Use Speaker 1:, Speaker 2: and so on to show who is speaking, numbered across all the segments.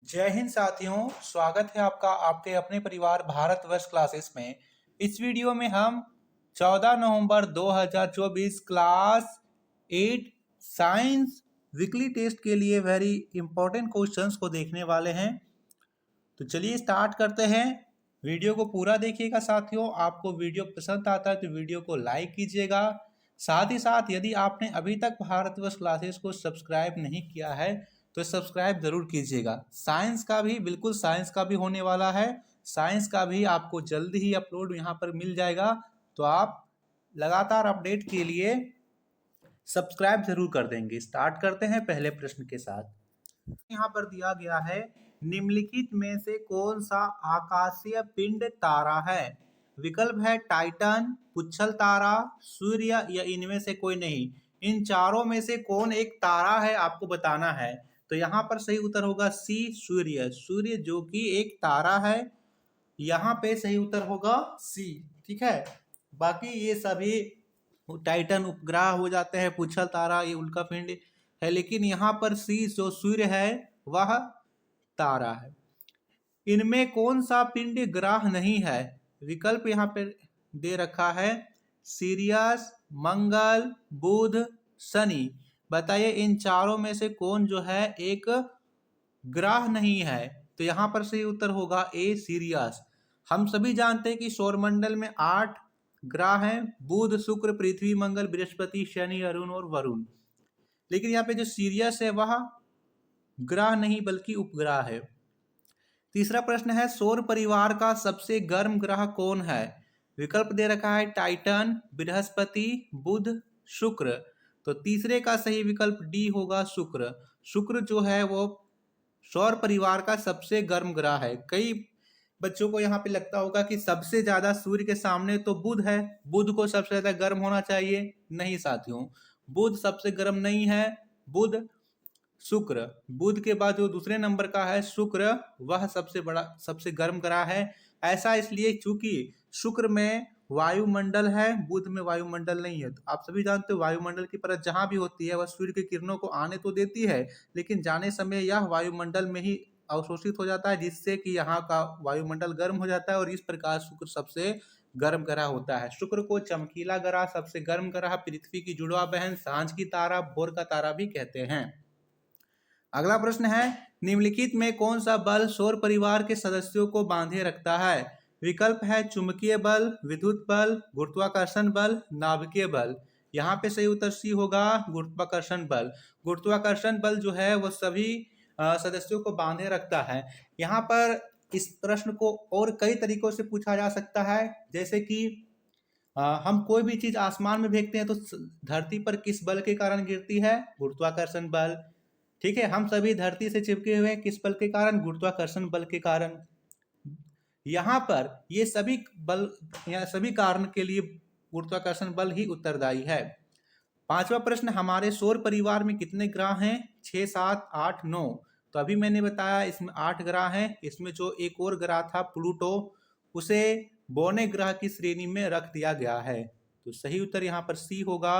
Speaker 1: जय हिंद साथियों, स्वागत है आपका आपके अपने परिवार भारतवर्ष क्लासेस में। इस वीडियो में हम 14 नवंबर 2024 क्लास 8 साइंस वीकली टेस्ट के लिए वेरी इंपॉर्टेंट क्वेश्चंस को देखने वाले हैं। तो चलिए स्टार्ट करते हैं। वीडियो को पूरा देखिएगा साथियों। आपको वीडियो पसंद आता है तो वीडियो को लाइक कीजिएगा। साथ ही साथ यदि आपने अभी तक भारतवर्ष क्लासेस को सब्सक्राइब नहीं किया है तो सब्सक्राइब जरूर कीजिएगा। साइंस का भी बिल्कुल साइंस का भी होने वाला है। साइंस का भी आपको जल्दी ही अपलोड यहाँ पर मिल जाएगा, तो आप लगातार अपडेट के लिए सब्सक्राइब जरूर कर देंगे। स्टार्ट करते हैं पहले प्रश्न के साथ। यहाँ पर दिया गया है, निम्नलिखित में से कौन सा आकाशीय पिंड तारा है? विकल्प है टाइटन, पुच्छल तारा, सूर्य या इनमें से कोई नहीं। इन चारों में से कौन एक तारा है आपको बताना है। तो यहाँ पर सही उत्तर होगा सी, सूर्य। सूर्य जो कि एक तारा है, यहाँ पे सही उत्तर होगा सी। ठीक है, बाकी ये सभी टाइटन उपग्रह हो जाते हैं, पुच्छल तारा ये उल्का पिंड है, लेकिन यहाँ पर सी जो सूर्य है वह तारा है। इनमें कौन सा पिंड ग्रह नहीं है? विकल्प यहाँ पे दे रखा है सीरियस, मंगल, बुध, शनि। बताइए इन चारों में से कौन जो है एक ग्रह नहीं है? तो यहाँ पर सही उत्तर होगा ए, सीरियस। हम सभी जानते हैं कि सौरमंडल में 8 ग्रह हैं, बुध, शुक्र, पृथ्वी, मंगल, बृहस्पति, शनि, अरुण और वरुण। लेकिन यहाँ पे जो सीरियस है वह ग्रह नहीं बल्कि उपग्रह है। तीसरा प्रश्न है, सौर परिवार का सबसे गर्म ग्रह कौन है? विकल्प दे रखा है टाइटन, बृहस्पति, बुध, शुक्र। तो तीसरे का सही विकल्प डी होगा शुक्र। शुक्र जो है वो सौर परिवार का सबसे गर्म ग्रह है। कई बच्चों को यहाँ पे लगता होगा कि सबसे ज्यादा सूर्य के सामने तो बुध है, बुध को सबसे ज्यादा गर्म होना चाहिए। नहीं साथियों, बुध सबसे गर्म नहीं है। बुध, शुक्र, बुध के बाद जो दूसरे नंबर का है शुक्र, वह सबसे बड़ा सबसे गर्म ग्रह है। ऐसा इसलिए चूंकि शुक्र में वायुमंडल है, बुध में वायुमंडल नहीं है। तो आप सभी जानते हो वायुमंडल की परत जहां भी होती है वह सूर्य की किरणों को आने तो देती है, लेकिन जाने समय यह वायुमंडल में ही अवशोषित हो जाता है, जिससे कि यहाँ का वायुमंडल गर्म हो जाता है और इस प्रकार शुक्र सबसे गर्म ग्रह होता है। शुक्र को चमकीला ग्रह, सबसे गर्म ग्रह, पृथ्वी की जुड़वा बहन, सांझ की तारा, भोर का तारा भी कहते हैं। अगला प्रश्न है, निम्नलिखित में कौन सा बल सौर परिवार के सदस्यों को बांधे रखता है? विकल्प है चुंबकीय बल, विद्युत बल, गुरुत्वाकर्षण बल, नाभिकीय बल। यहाँ पे सही उत्तर सी होगा, गुरुत्वाकर्षण बल। गुरुत्वाकर्षण बल जो है वो सभी सदस्यों को बांधे रखता है। यहाँ पर इस प्रश्न को और कई तरीकों से पूछा जा सकता है, जैसे कि हम कोई भी चीज आसमान में फेंकते हैं तो धरती पर किस बल के कारण गिरती है? गुरुत्वाकर्षण बल। ठीक है, हम सभी धरती से चिपके हुए हैं, किस बल के कारण? गुरुत्वाकर्षण बल के कारण। यहाँ पर ये सभी बल या सभी कारण के लिए गुरुत्वाकर्षण बल ही उत्तरदायी है। पांचवा प्रश्न, हमारे सौर परिवार में कितने ग्रह हैं? 6, 7, 8, 9। तो अभी मैंने बताया इसमें 8 ग्रह हैं। इसमें जो एक और ग्रह था प्लूटो, उसे बौने ग्रह की श्रेणी में रख दिया गया है। तो सही उत्तर यहाँ पर सी होगा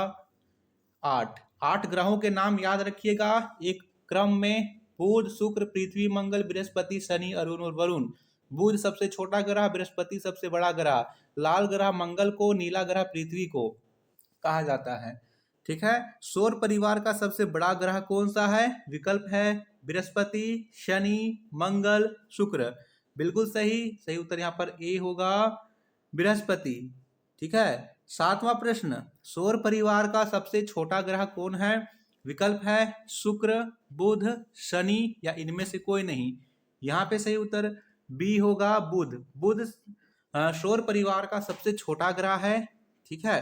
Speaker 1: 8। 8 ग्रहों के नाम याद रखिएगा एक क्रम में, बुध, शुक्र, पृथ्वी, मंगल, बृहस्पति, शनि, अरुण और वरुण। बुध सबसे छोटा ग्रह, बृहस्पति सबसे बड़ा ग्रह, लाल ग्रह मंगल को, नीला ग्रह पृथ्वी को कहा जाता है। ठीक है, सौर परिवार का सबसे बड़ा ग्रह कौन सा है? विकल्प है बृहस्पति, शनि, मंगल, शुक्र। बिल्कुल सही, सही उत्तर यहाँ पर ए होगा, बृहस्पति। ठीक है, सातवां प्रश्न, सौर परिवार का सबसे छोटा ग्रह कौन है? विकल्प है शुक्र, बुध, शनि या इनमें से कोई नहीं। यहाँ पे सही उत्तर बी होगा, बुध। बुध सौर परिवार का सबसे छोटा ग्रह है। ठीक है,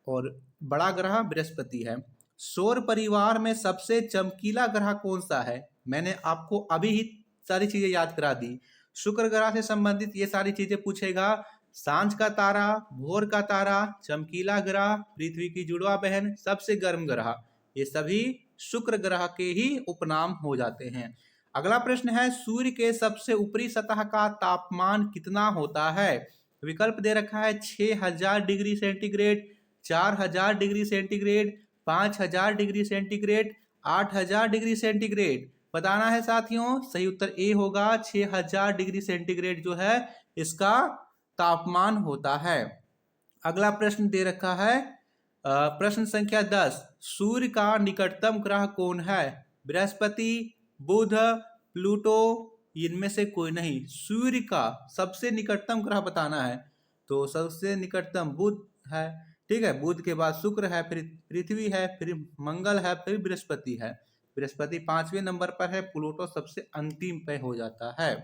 Speaker 1: और बड़ा ग्रह बृहस्पति है। सौर परिवार में सबसे चमकीला ग्रह कौन सा है? मैंने आपको अभी ही सारी चीजें याद करा दी। शुक्र ग्रह से संबंधित ये सारी चीजें पूछेगा। सांझ का तारा, भोर का तारा, चमकीला ग्रह, पृथ्वी की जुड़वा बहन, सबसे गर्म ग्रह, ये सभी शुक्र ग्रह के ही उपनाम हो जाते हैं। अगला प्रश्न है, सूर्य के सबसे ऊपरी सतह का तापमान कितना होता है? विकल्प दे रखा है 6000 degree centigrade, 4000 degree centigrade, 5000 degree centigrade, 8000 degree centigrade. बताना है साथियों। सही उत्तर ए होगा, 6000 डिग्री सेंटीग्रेड जो है इसका तापमान होता है। अगला प्रश्न दे रखा है प्रश्न संख्या 10, सूर्य का निकटतम ग्रह कौन है? बृहस्पति, बुध, प्लूटो, इनमें से कोई नहीं। सूर्य का सबसे निकटतम ग्रह बताना है, तो सबसे निकटतम बुध है। ठीक है, बुध के बाद शुक्र है, फिर पृथ्वी है, फिर मंगल है, फिर बृहस्पति है। बृहस्पति 5वें नंबर पर है, प्लूटो सबसे अंतिम पे हो जाता है।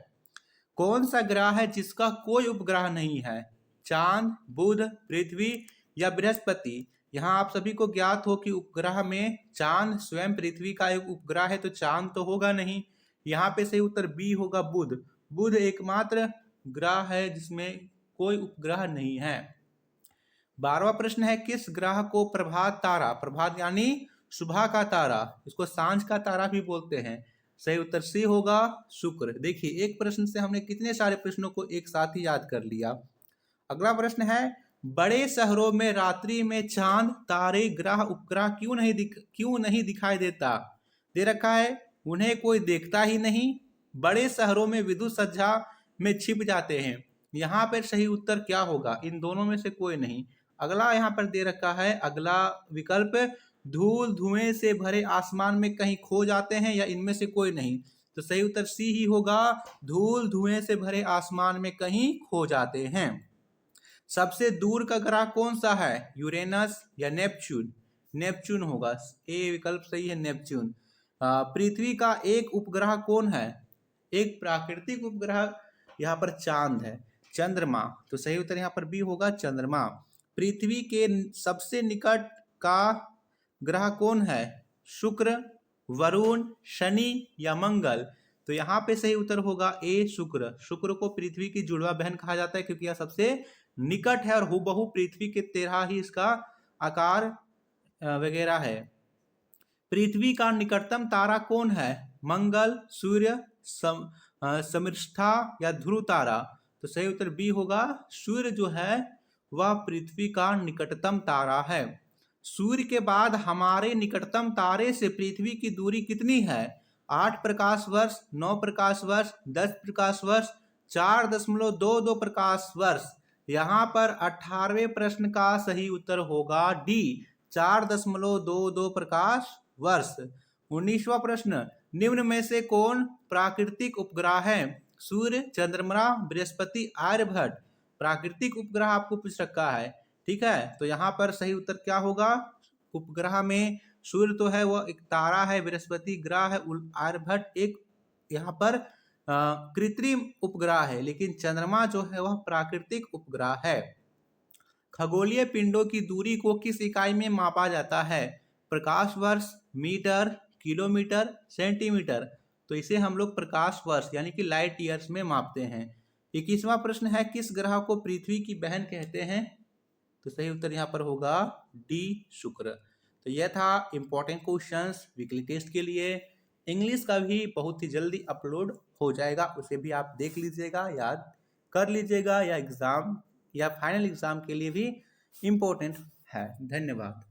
Speaker 1: कौन सा ग्रह है जिसका कोई उपग्रह नहीं है? चांद, बुध, पृथ्वी या बृहस्पति? यहाँ आप सभी को ज्ञात हो कि उपग्रह में चांद स्वयं पृथ्वी का एक उपग्रह है, तो चांद तो होगा नहीं। यहाँ पे सही उत्तर बी होगा, बुध। बुध एकमात्र ग्रह है जिसमें कोई उपग्रह नहीं है। 12वां प्रश्न है, किस ग्रह को प्रभात तारा, प्रभात यानी सुबह का तारा, इसको सांझ का तारा भी बोलते हैं? सही उत्तर सी होगा, शुक्र। देखिए, एक प्रश्न से हमने कितने सारे प्रश्नों को एक साथ ही याद कर लिया। अगला प्रश्न है, बड़े शहरों में रात्रि में चांद, तारे, ग्रह, उपग्रह क्यों नहीं दिखाई देता? दे रखा है, उन्हें कोई देखता ही नहीं। बड़े शहरों में विद्युत सज्जा में छिप जाते हैं। यहाँ पर सही उत्तर क्या होगा? इन दोनों में से कोई नहीं। अगला यहाँ पर दे रखा है, अगला विकल्प, धूल धुएं से भरे आसमान में कहीं खो जाते हैं, या इनमें से कोई नहीं। तो सही उत्तर सी ही होगा, धूल धुएं से भरे आसमान में कहीं खो जाते हैं। सबसे दूर का ग्रह कौन सा है? यूरेनस या नेपच्यून? नेपच्यून होगा, ए विकल्प सही है, नेपच्यून। पृथ्वी का एक उपग्रह कौन है? एक प्राकृतिक उपग्रह यहाँ पर चांद है। चंद्रमा, तो सही उत्तर यहाँ पर बी होगा, चंद्रमा। पृथ्वी के सबसे निकट का ग्रह कौन है? शुक्र, वरुण, शनि या मंगल? तो यहाँ पे सही उत्तर होगा ए, शुक्र। शुक्र को पृथ्वी की जुड़वा बहन कहा जाता है क्योंकि यह सबसे निकट है और हूबहू पृथ्वी के तरह ही इसका आकार वगैरह है। पृथ्वी का निकटतम तारा कौन है? मंगल, सूर्य, समृष्ठा या ध्रुव तारा? तो सही उत्तर बी होगा, सूर्य जो है वह पृथ्वी का निकटतम तारा है। सूर्य के बाद हमारे निकटतम तारे से पृथ्वी की दूरी कितनी है? 8 प्रकाश वर्ष, 9 प्रकाश वर्ष, 10 प्रकाश वर्ष, 4.22 प्रकाश वर्ष? यहाँ पर 18वें प्रश्न का सही उत्तर होगा डी, 4.22 प्रकाश वर्ष। 19वां प्रश्न, निम्न में से कौन प्राकृतिक उपग्रह है? सूर्य, चंद्रमा, बृहस्पति, आर्यभट्ट? प्राकृतिक उपग्रह आपको पूछ रखा है, ठीक है। तो यहाँ पर सही उत्तर क्या होगा? उपग्रह में सूर्य तो है, वह एक तारा है, बृहस्पति ग्रह है, आर्यभट्ट एक यहाँ पर कृत्रिम उपग्रह है, लेकिन चंद्रमा जो है वह प्राकृतिक उपग्रह है। खगोलीय पिंडों की दूरी को किस इकाई में मापा जाता है? प्रकाश वर्ष, मीटर, किलोमीटर, सेंटीमीटर? तो इसे हम लोग प्रकाश वर्ष यानी कि लाइट ईयर्स में मापते हैं। 21वां प्रश्न है, किस ग्रह को पृथ्वी की बहन कहते हैं? तो सही उत्तर यहाँ पर होगा डी, शुक्र। तो यह था इंपॉर्टेंट क्वेश्चंस वीकली टेस्ट के लिए। इंग्लिश का भी बहुत ही जल्दी अपलोड हो जाएगा, उसे भी आप देख लीजिएगा, याद कर लीजिएगा, या एग्जाम या फाइनल एग्जाम के लिए भी इम्पोर्टेंट है। धन्यवाद।